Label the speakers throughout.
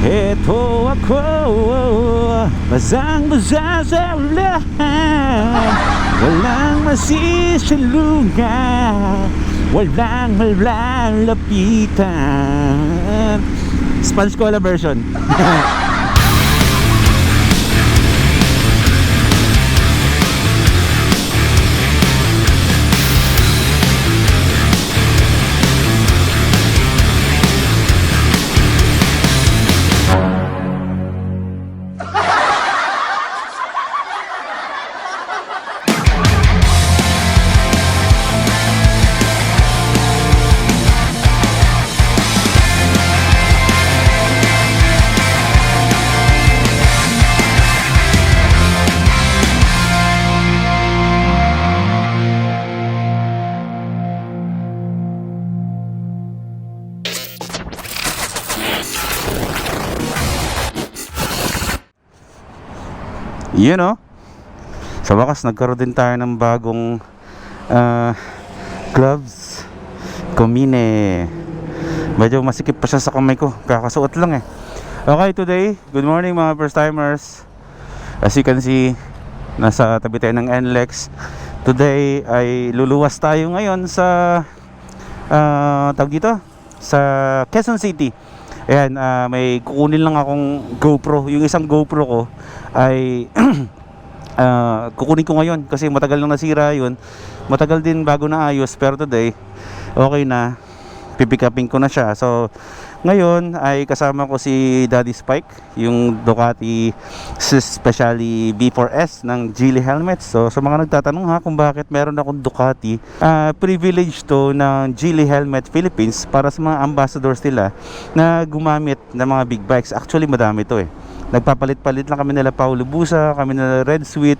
Speaker 1: Eto ako, basang-basa sa ulan, walang masisilungan, walang malalapitan. Sponge Cola version. Yun know, sa wakas nagkaroon din tayo ng bagong gloves Komine. Medyo masikip pa siya sa kamay ko, kakasuot lang eh. Okay, today, good morning mga first timers. As you can see, nasa tabi tayo ng NLEX. Today ay luluwas tayo ngayon sa tawag dito, sa Quezon City. Ayan, may kukunin lang akong GoPro. Yung isang GoPro ko ay kukunin ko ngayon kasi matagal nang nasira yun. Matagal din bago naayos, pero today okay na, pipick upin ko na siya. So ngayon ay kasama ko si Daddy Spike, yung Ducati Speciali B4S ng Geely Helmets. So sa mga nagtatanong ha kung bakit meron akong Ducati, privilege to ng Geely Helmet Philippines para sa mga ambassadors nila na gumamit ng mga big bikes. Actually madami to eh. Nagpapalit-palit lang kami nila Paulo Busa, kami nila Red Sweet.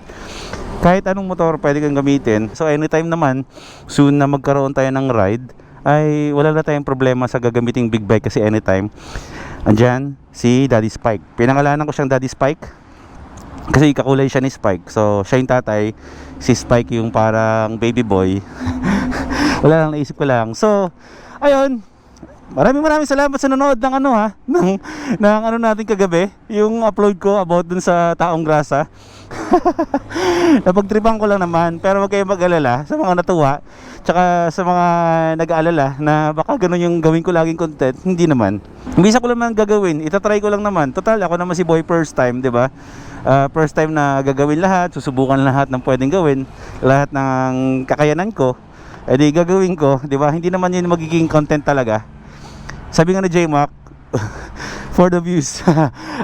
Speaker 1: Kahit anong motor pwede kang gamitin. So anytime naman soon na magkaroon tayo ng ride, ay wala na tayong problema sa gagamiting big bike kasi anytime andyan si Daddy Spike. Pinangalanan ko siyang Daddy Spike kasi kakulay siya ni Spike. So siya yung tatay, si Spike yung parang baby boy. Wala lang, naisip ko lang. So ayun, maraming salamat sa nanood ng ng ano natin kagabi, yung upload ko about dun sa taong grasa. Napagtripan ko lang naman, pero wag kayong mag-alala sa mga natuwa, tsaka sa mga nag-aalala na baka ganun yung gawin ko laging content. Hindi naman, umpisa ko lang gagawin, itatry ko lang naman. Total ako naman si boy first time, di ba? First time na gagawin lahat, susubukan lahat ng pwedeng gawin, lahat ng kakayanan ko, edi gagawin ko, di ba? Hindi naman yun magiging content talaga. Sabi nga ni J-Mac, for the views.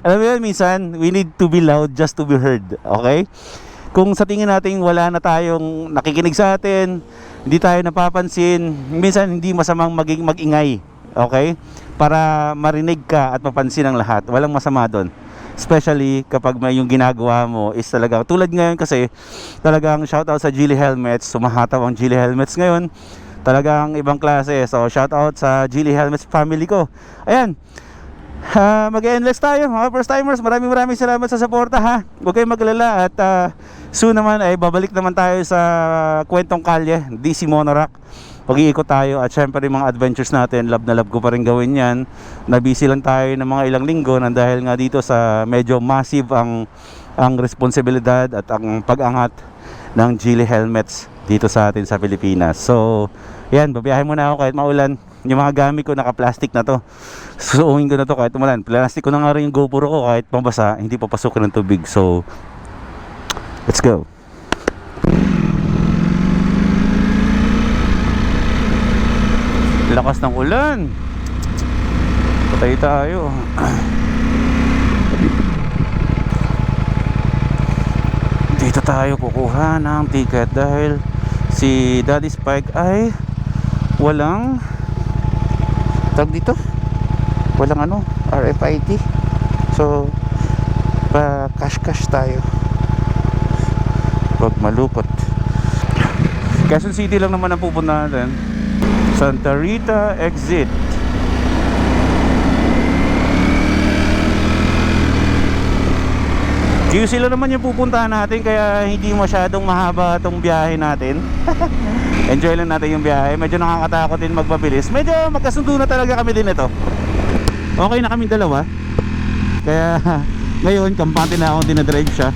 Speaker 1: Alam mo yun, minsan we need to be loud just to be heard. Okay? Kung sa tingin natin wala na tayong nakikinig sa atin, hindi tayo napapansin, minsan hindi masamang mag-ingay. Okay? Para marinig ka at mapansin ng lahat. Walang masama doon. Especially kapag may yung ginagawa mo is talaga, tulad ngayon kasi talagang shoutout sa Geely Helmets. Sumahataw ang Geely Helmets ngayon, talagang ibang klase. So shoutout sa Geely Helmets family ko. Ayan, mag-endless tayo mga first timers. Maraming salamat sa suporta ha. Huwag kayong maglala at soon naman ay babalik naman tayo sa kwentong kalye, DC Monorack. Pag-iikot tayo at syempre mga adventures natin, love na love ko pa rin gawin yan. Nabisi lang tayo ng mga ilang linggo dahil nga dito sa medyo massive ang responsibilidad at ang pag-angat ng Geely Helmets dito sa atin sa Pilipinas. So yan, babiyahin muna ako kahit maulan. Yung mga gamit ko naka-plastic na to, susuungin ko na to kahit umulan. Plastic ko na nga rin yung GoPro ko, kahit pambasa hindi papasukin ng tubig. So let's go. Lakas ng ulan, patay tayo. Dito tayo kukuha ng ticket dahil si Daddy Spike ay walang tag dito, walang RFID. So pa cash tayo pag malupot. Quezon City lang naman ang pupunta natin, Santa Rita exit. QC lang naman yung pupuntahan natin, kaya hindi masyadong mahaba itong biyahe natin. Enjoy lang natin yung biyahe. Medyo nakakatakot din magpabilis. Medyo magkasundo na talaga kami din ito. Okay na kaming dalawa. Kaya ngayon kampante na akong dinadrive siya.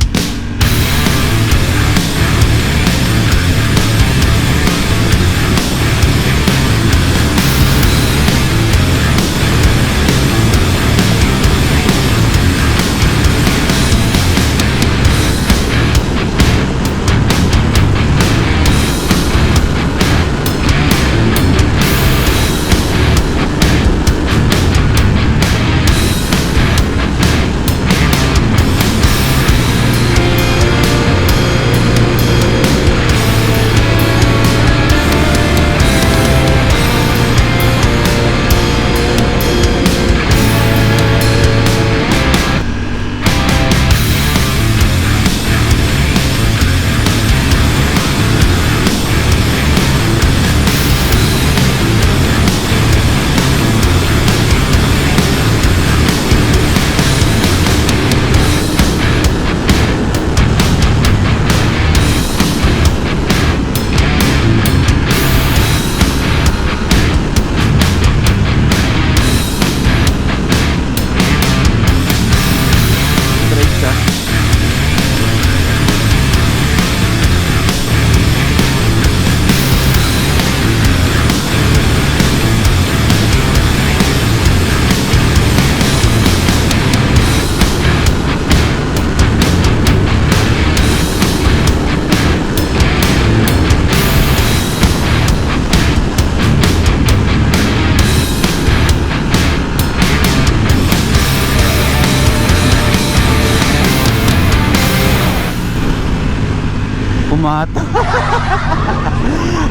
Speaker 1: Pumataw.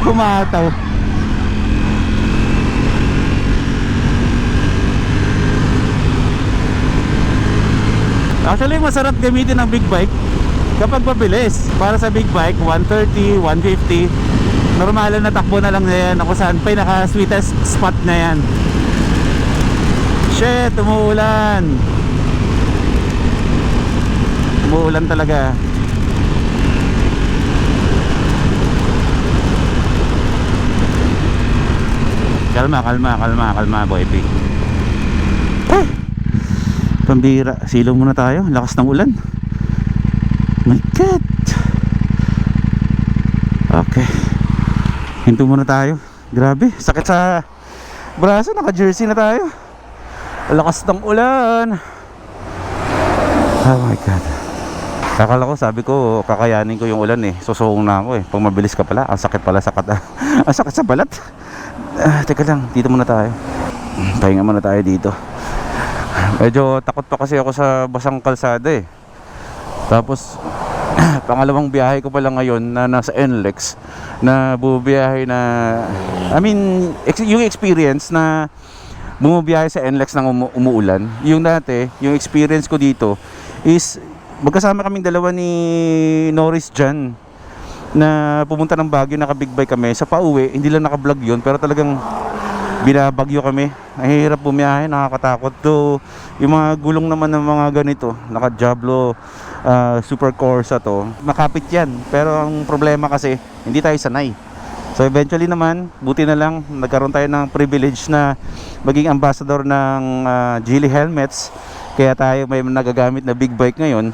Speaker 1: Pumataw. Actually, masarap gamitin ang big bike kapag mabilis. Para sa big bike, 130, 150, normal na takbo na lang na yan. Ako saan pa yung naka-sweetest spot na yan. Shit, umuulan. Umuulan talaga. Kalma, boy P. Pambira, silong muna tayo. Lakas ng ulan. My God. Okay. Hinto muna tayo. Grabe, sakit sa braso. Naka-jersey na tayo. Lakas ng ulan. Oh my God. Kakala ko, sabi ko, kakayanin ko yung ulan eh. Susong na ako eh. Pag mabilis ka pala, ang sakit pala sa kata. Ang sakit sa balat. Teka lang, dito muna tayo. Pahinga muna tayo dito. Medyo takot pa kasi ako sa basang kalsada eh. Tapos pangalawang biyahe ko pa lang ngayon na nasa NLEX, na bubiyahe na yung experience na bumibiyahe sa NLEX nang umuulan. Yung dati, yung experience ko dito is magkasama kaming dalawa ni Norris dyan, na pumunta ng Baguio, naka big bike kami. Sa pauwi, hindi lang naka vlog yun, pero talagang binabagyo kami. Nahihirap bumiyahe, nakakatakot. So, yung mga gulong naman ng mga ganito, naka Diablo Super Corsa to, makapit yan. Pero ang problema kasi, hindi tayo sanay. So eventually naman, buti na lang nagkaroon tayo ng privilege na maging ambassador ng Geely helmets. Kaya tayo may nagagamit na big bike ngayon,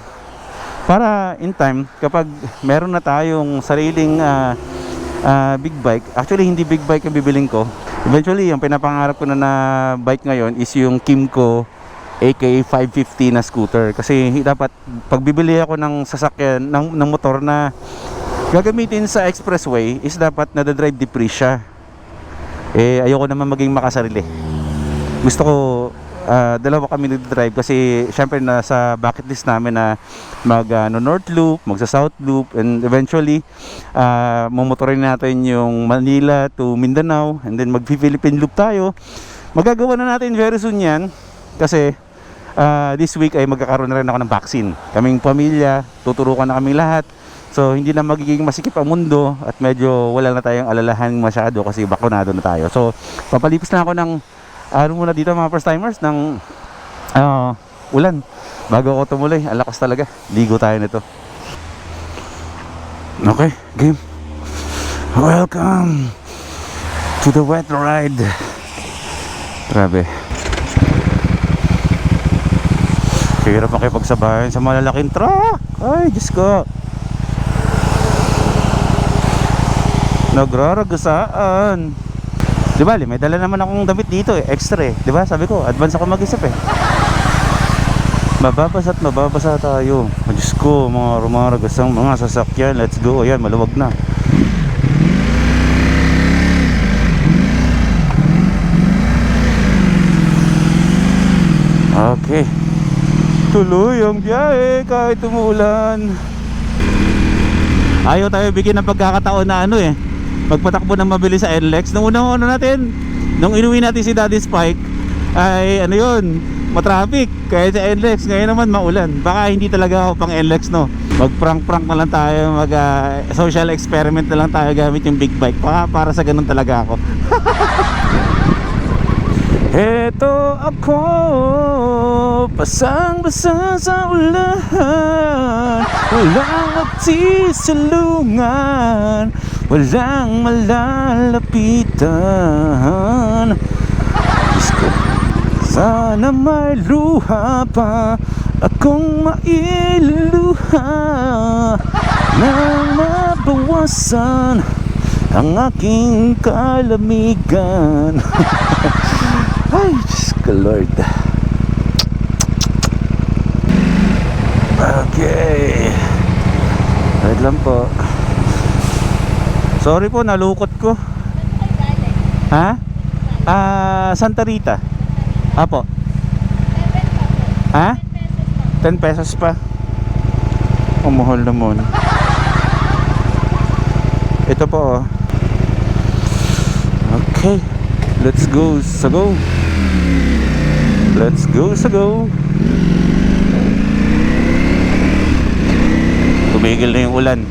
Speaker 1: para in time, kapag meron na tayong sariling big bike. Actually, hindi big bike ang bibiling ko. Eventually, ang pinapangarap ko na bike ngayon is yung Kymco AK550 na scooter. Kasi dapat, pag bibili ako ng sasakyan, ng motor na gagamitin sa expressway, is dapat nadadrive depress siya. Ayoko naman maging makasarili. Gusto ko dalawa kami nag-drive kasi syempre nasa bucket list namin na mag North Loop, magsa South Loop, and eventually mumotorin natin yung Manila to Mindanao, and then mag-Philippine Loop tayo. Magagawa na natin very soon yan kasi this week ay magkakaroon na rin ako ng vaccine. Kaming pamilya, tuturukan na kaming lahat. So hindi na magiging masikip ang mundo at medyo wala na tayong alalahan masyado kasi bakunado na tayo. So papalipas na ako ng muna dito mga first timers ng ulan bago ako tumuloy. Ang lakas talaga, ligo tayo nito. Okay, game. Welcome to the wet ride. Grabe. Hirap makipagsabayan sa malalaking truck. Ay, Diyos ko. Nagraragasaan. Di ba, may dala naman akong damit dito eh, extra eh. Di ba, sabi ko, advance ako mag-isip eh. Mababasa tayo. Oh, Diyos ko, mga rumaragasang mga sasakyan. Let's go. Ayan, maluwag na. Okay. Tuloy ang biyahe kahit umuulan. Ayaw tayo bigyan ng pagkakataon na ano eh, magpatakbo ng mabilis sa NLEX. Nung unang natin, nung inuwi natin si Daddy Spike, ay ano yun, matraffic. Kaya sa NLEX, ngayon naman maulan. Baka hindi talaga ako pang NLEX, no. Mag-prank-prank na lang tayo, social experiment na lang tayo gamit yung big bike. Para sa ganun talaga ako. Eto ako, basang-basa sa ulan, walang magsisalungan, walang malalapitan. Diyos ko, sana may luha pa akong mailuha nang mabawasan ang aking kalamigan. Ay, Diyos ko Lord. Okay. Wait lang po. Sorry po, nalukot ko. Ha? Santa Rita. Apo. Ha? 10 pesos pa. Mahal naman. Ito po oh. Okay. Let's go, sago. Let's go, sago. Tumigil na yung ulan.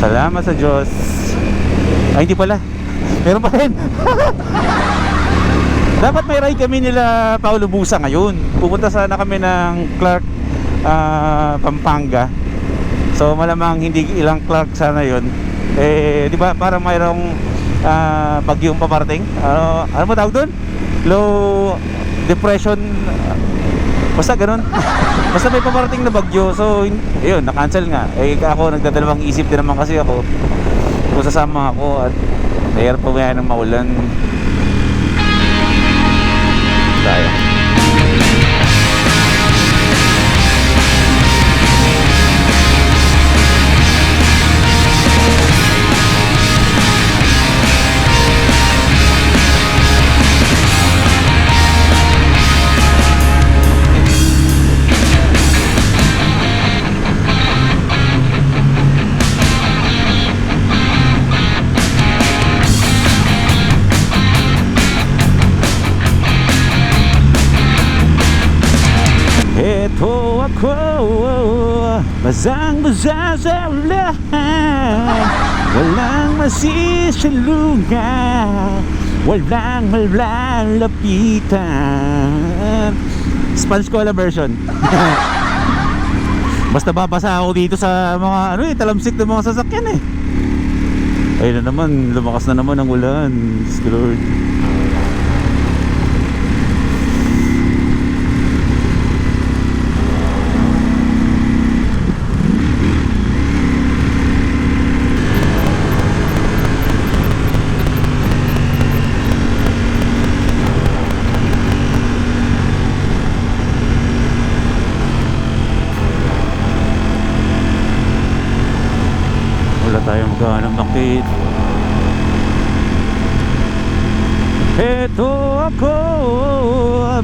Speaker 1: Salamat sa Diyos. Ay, hindi pala. Meron pa rin. Dapat may ride kami nila Paulo Busa ngayon. Pupunta sana kami ng Clark, Pampanga. So malamang hindi ilang Clark sana yun. Eh, di ba parang mayroong bagyong paparating. Ano mo tawag doon? Low depression. Basta ganun. Basta may paparating na bagyo. So yun, na-cancel nga. Eh ako nagdadalawang isip din naman kasi ako kung sasama ako at mahirap pa nga ng maulan. Tayo. Eto ako, basang-basa sa ulan, walang masisalungan, walang malalapitan. Spanish Cola version. Basta babasa ako dito sa mga talamsik ng mga sasakyan eh. Ayun na naman, lumakas na naman ang ulan. Lord. Tayo maghanap ng kit. Eto ako,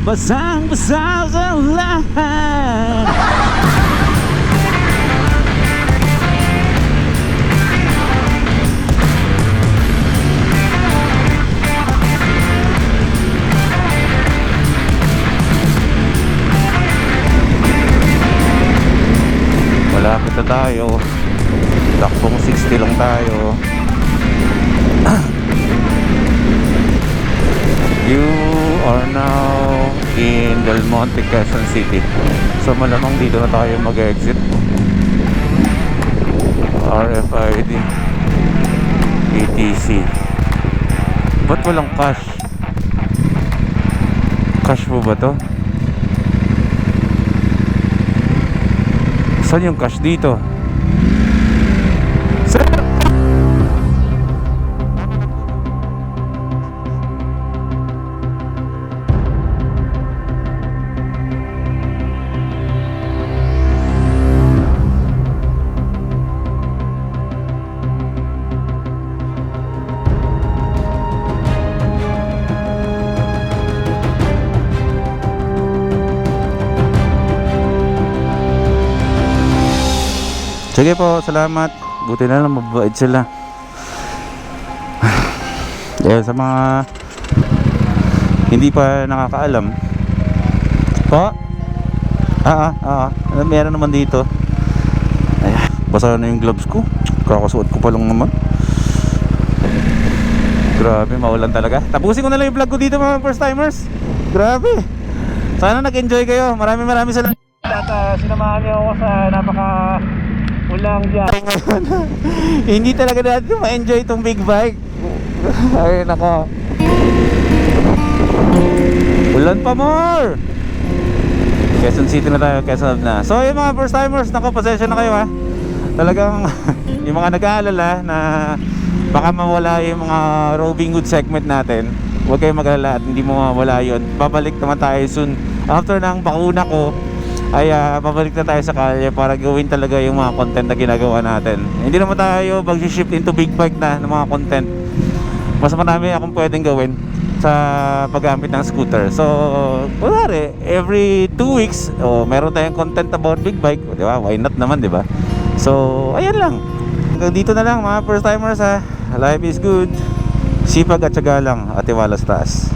Speaker 1: basang-basa sa ulan. Malapit na tayo. Takbong 60 lang tayo. You are now in Del Monte, Quezon City. So malamang dito na tayo mag-exit. RFID ETC. Ba't walang cash? Cash po ba to? Saan yung cash dito? Sir! Sige po, salamat. Buti na lang mabait sila. Dahil sa mga hindi pa nakakaalam. Po? Meron naman dito. Ay, basa na yung gloves ko. Kakasuot ko pa lang naman. Grabe, maulan talaga. Tapusin ko na lang yung vlog ko dito mga first timers. Grabe. Sana nag-enjoy kayo. Maraming salamat. At sinamahan niyo ako sa napaka ulang dyan. Hindi talaga natin ma-enjoy itong big bike. Ay nako. Ulan pa more. Quezon City na tayo, Quezon na. So yung mga first timers, nako, pasensya na kayo ha. Talagang yung mga nag-aalala na baka mawala yung mga Robin Hood segment natin, huwag kayong mag-alala at hindi mo mawala yun. Babalik naman tayo soon. After ng bakuna ko ay babalik na tayo sa kalye para gawin talaga yung mga content na ginagawa natin. Hindi naman tayo mag-shift into big bike na ng mga content. Mas marami akong pwedeng gawin sa paggamit ng scooter. So, kunwari, every 2 weeks, meron tayong content about big bike. Di ba? Why not naman, di ba? So, ayan lang. Hanggang dito na lang mga first timers ha. Life is good. Sipag at syaga lang at tiwala sa taas.